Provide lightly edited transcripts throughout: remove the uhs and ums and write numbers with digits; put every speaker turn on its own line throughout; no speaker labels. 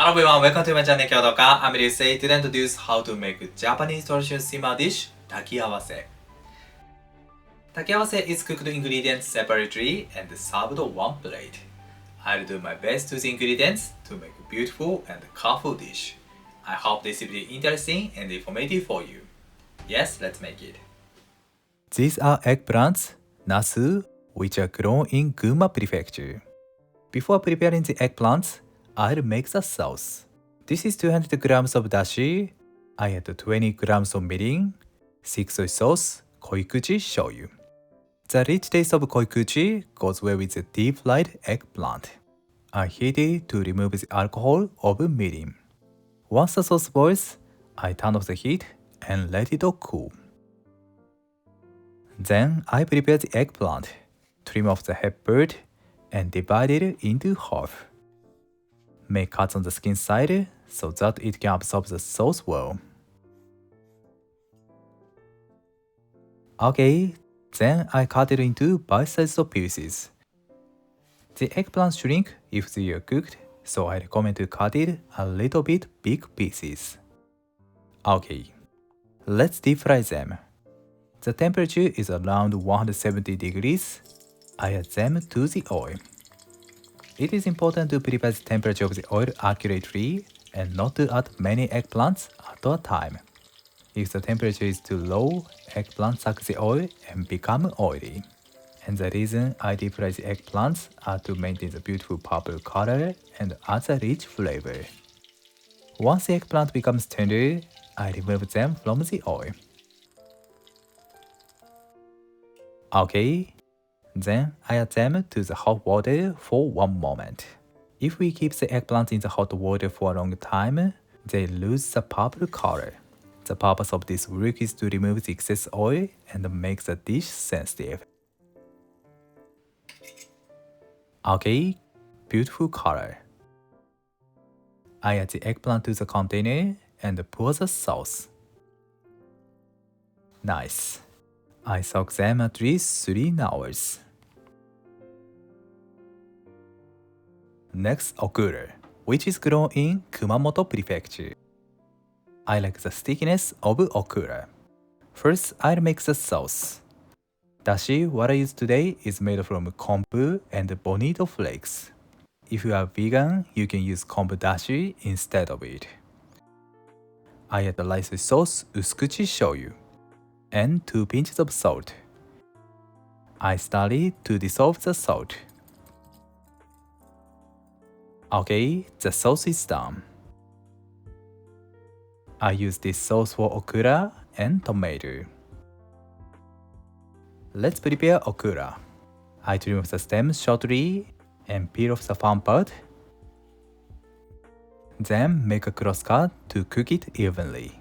Hello everyone, welcome to my channel Takiawase. I'm Ryusei. Today I introduce how to make Japanese traditional simmer dish, Takiawase. Takiawase is cooked ingredients separately and served on one plate. I'll do my best to use ingredients to make a beautiful and colorful dish. I hope this will be interesting and informative for you. Yes, let's make it.
These are eggplants, nasu, which are grown in Gunma Prefecture. Before preparing the eggplants, I'll make the sauce. This is 200 grams of dashi. I add 20 grams of mirin, 6 soy sauce, Koikuchi shoyu. The rich taste of Koikuchi goes well with the deep-fried eggplant. I heat it to remove the alcohol of mirin. Once the sauce boils, I turn off the heat and let it cool. Then I prepare the eggplant, trim off the head part, and divide it into half. Make cuts on the skin side so that it can absorb the sauce well. Okay, then I cut it into bite-sized pieces. The eggplants shrink if they are cooked, so I recommend to cut it a little bit big pieces. Okay, let's deep fry them. The temperature is around 170 degrees. I add them to the oil. It is important to prepare the temperature of the oil accurately and not to add many eggplants at a time. If the temperature is too low, eggplants suck the oil and become oily. And the reason I deep fry the eggplants are to maintain the beautiful purple color and add a rich flavor. Once the eggplant becomes tender, I remove them from the oil. Okay. Then I add them to the hot water for 1 moment. If we keep the eggplant in the hot water for a long time, they lose the purple color. The purpose of this work is to remove the excess oil and make the dish sensitive. Okay, beautiful color. I add the eggplant to the container and pour the sauce. Nice. I soak them at least 3 hours. Next, okra, which is grown in Kumamoto Prefecture. I like the stickiness of okra. First, I'll make the sauce. Dashi, what I use today, is made from kombu and bonito flakes. If you are vegan, you can use kombu dashi instead of it. I add the Ryusei sauce, Usukuchi shoyu, and 2 pinches of salt. I stir it to dissolve the salt. Okay, the sauce is done. I use this sauce for okra and tomato. Let's prepare okra. I trim off the stems shortly and peel off the farm part. Then make a cross cut to cook it evenly.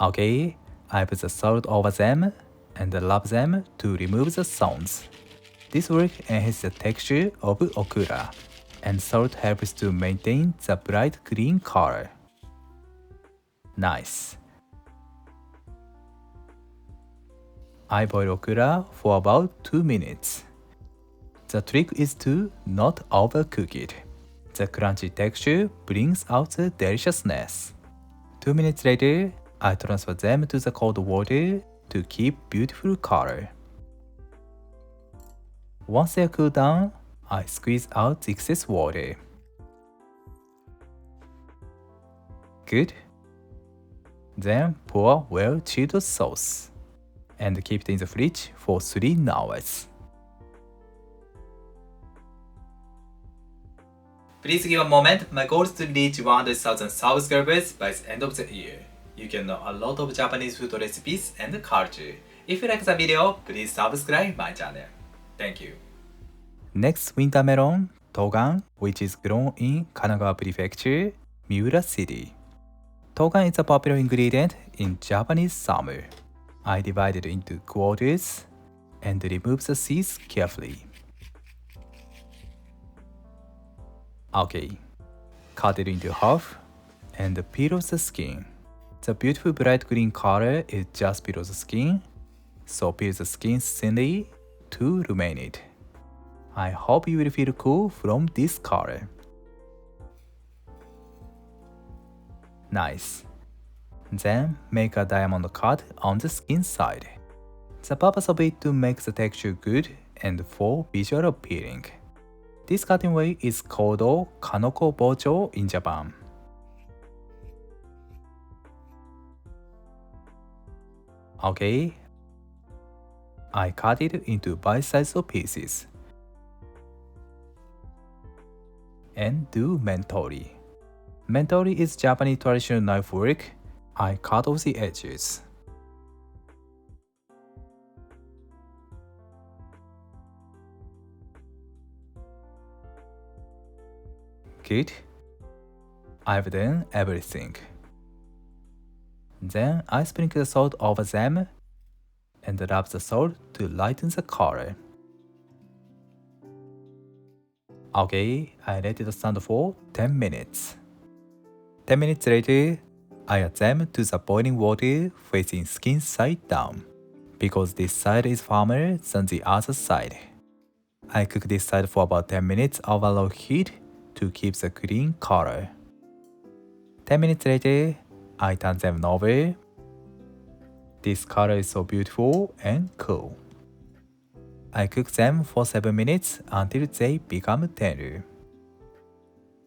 Okay, I put the salt over them and rub them to remove the stones. This work enhances the texture of okra, and salt helps to maintain the bright green color. Nice. I boil okra for about 2 minutes. The trick is to not overcook it. The crunchy texture brings out the deliciousness. 2 minutes later, I transfer them to the cold water to keep beautiful color. Once they cool down, I squeeze out the excess water. Good. Then pour well-chilled sauce and keep it in the fridge for 3 hours.
Please give a moment. My goal is to reach 100,000 subscribers by the end of the year. You can know a lot of Japanese food recipes and culture. If you like the video, please subscribe my channel. Thank you.
Next, winter melon, togan, which is grown in Kanagawa Prefecture, Miura City. Togan is a popular ingredient in Japanese summer. I divide it into quarters and remove the seeds carefully. Okay, cut it into half and peel off the skin. The beautiful bright green color is just below the skin, so peel the skin thinly to remain it. I hope you will feel cool from this color. Nice. Then make a diamond cut on the skin side. The purpose of it to make the texture good and for visual appealing. This cutting way is called kanoko bojo in Japan. Okay, I cut it into bite-sized pieces and do mentori. Mentori is Japanese traditional knife work. I cut off the edges. Good. I've done everything. Then I sprinkle the salt over them and rub the salt to lighten the color. Okay, I let it stand for 10 minutes. 10 minutes later, I add them to the boiling water facing skin side down, because this side is firmer than the other side. I cook this side for about 10 minutes over low heat to keep the green color. 10 minutes later, I turn them over. This color is so beautiful and cool. I cook them for 7 minutes until they become tender.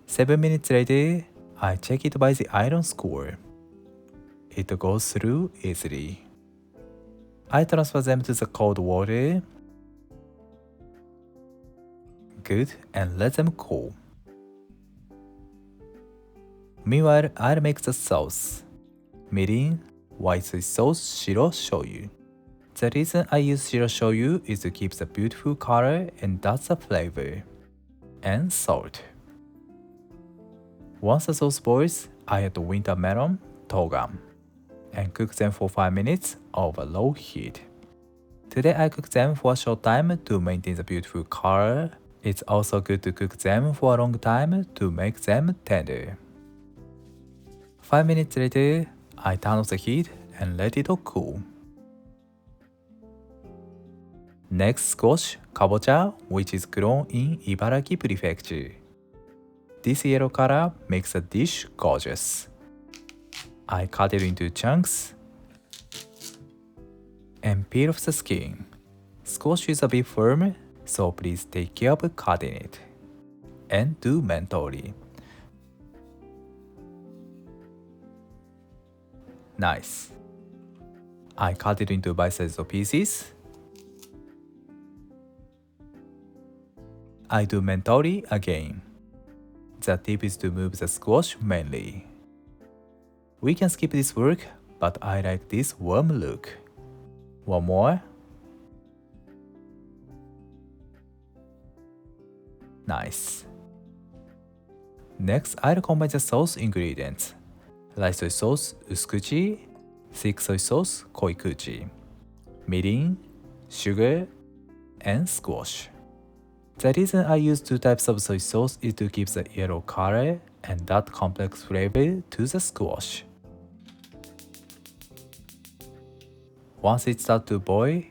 7 minutes later, I check it by the iron score. It goes through easily. I transfer them to the cold water. Good, and let them cool. Meanwhile, I'll make the sauce. Mirin, white soy sauce, shiro shoyu. The reason I use shiro shoyu is to keep the beautiful color and that's the flavor. And salt. Once the sauce boils, I add winter melon, togan, and cook them for 5 minutes over low heat. Today I cook them for a short time to maintain the beautiful color. It's also good to cook them for a long time to make them tender. 5 minutes later, I turn off the heat and let it cool. Next, squash, kabocha, which is grown in Ibaraki Prefecture. This yellow color makes the dish gorgeous. I cut it into chunks and peel off the skin. Squash is a bit firm, so please take care of cutting it. And do mentori. Nice. I cut it into bite-sized pieces. I do mentori again. The tip is to move the squash mainly. We can skip this work, but I like this warm look. One more. Nice. Next, I'll combine the sauce ingredients. Light soy sauce, Usukuchi, thick soy sauce, Koikuchi, mirin, sugar, and squash. The reason I use 2 types of soy sauce is to keep the yellow color and that complex flavor to the squash. Once it starts to boil,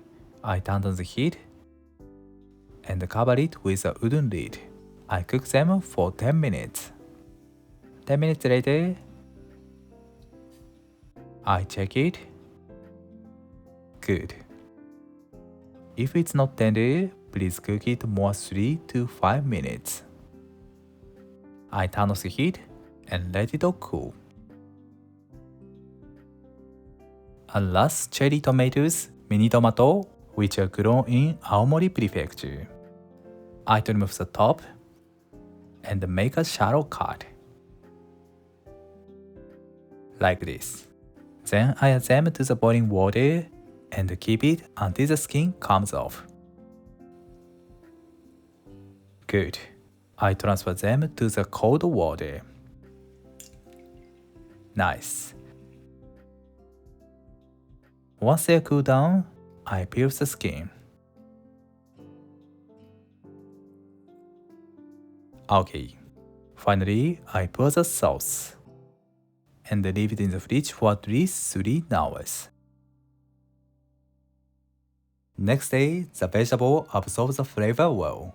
I turn on the heat and cover it with a wooden lid. I cook them for 10 minutes. 10 minutes later, I check it. Good. If it's not tender, please cook it more 3 to 5 minutes. I turn off the heat and let it cool. And last, cherry tomatoes, mini tomato, which are grown in Aomori Prefecture. I trim off the top and make a shallow cut. Like this. Then I add them to the boiling water and keep it until the skin comes off. Good. I transfer them to the cold water. Nice. Once they cool down, I peel the skin. Okay. Finally, I pour the sauce and leave it in the fridge for at least 3 hours. Next day, the vegetable absorbs the flavor well.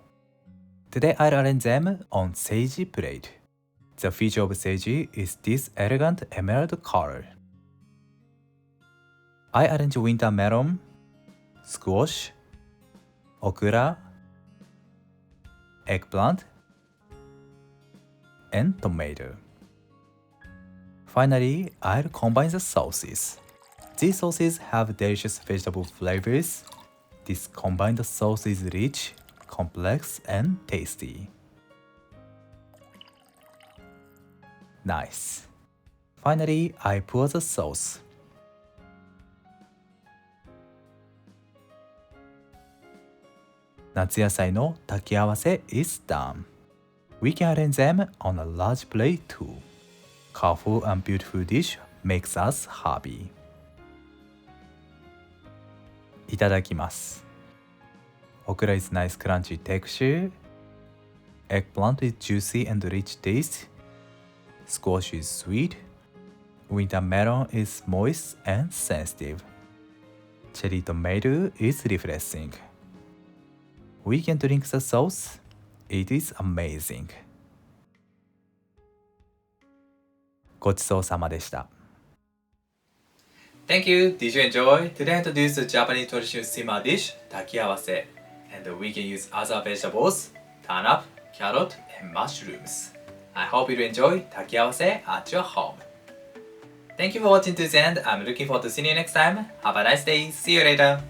Today I'll arrange them on seiji plate. The feature of seiji is this elegant emerald color. I arrange winter melon, squash, okra, eggplant, and tomato. Finally, I'll combine the sauces. These sauces have delicious vegetable flavors. This combined sauce is rich, complex, and tasty. Nice. Finally, I pour the sauce. Natsuyasai no takiawase is done. We can arrange them on a large plate too. Colorful and beautiful dish makes us happy. いただきます。Okra is nice crunchy texture. Eggplant is juicy and rich taste. Squash is sweet. Winter melon is moist and sensitive. Cherry tomato is refreshing. We can drink the sauce. It is amazing. ごちそうさまでした。
Thank you. Did you enjoy? Today I introduced the Japanese traditional simmered dish, Takiawase, and we can use other vegetables, turnip, carrot, and mushrooms. I hope you enjoy Takiawase at your home. Thank you for watching to the end. I'm looking forward to seeing you next time. Have a nice day. See you later.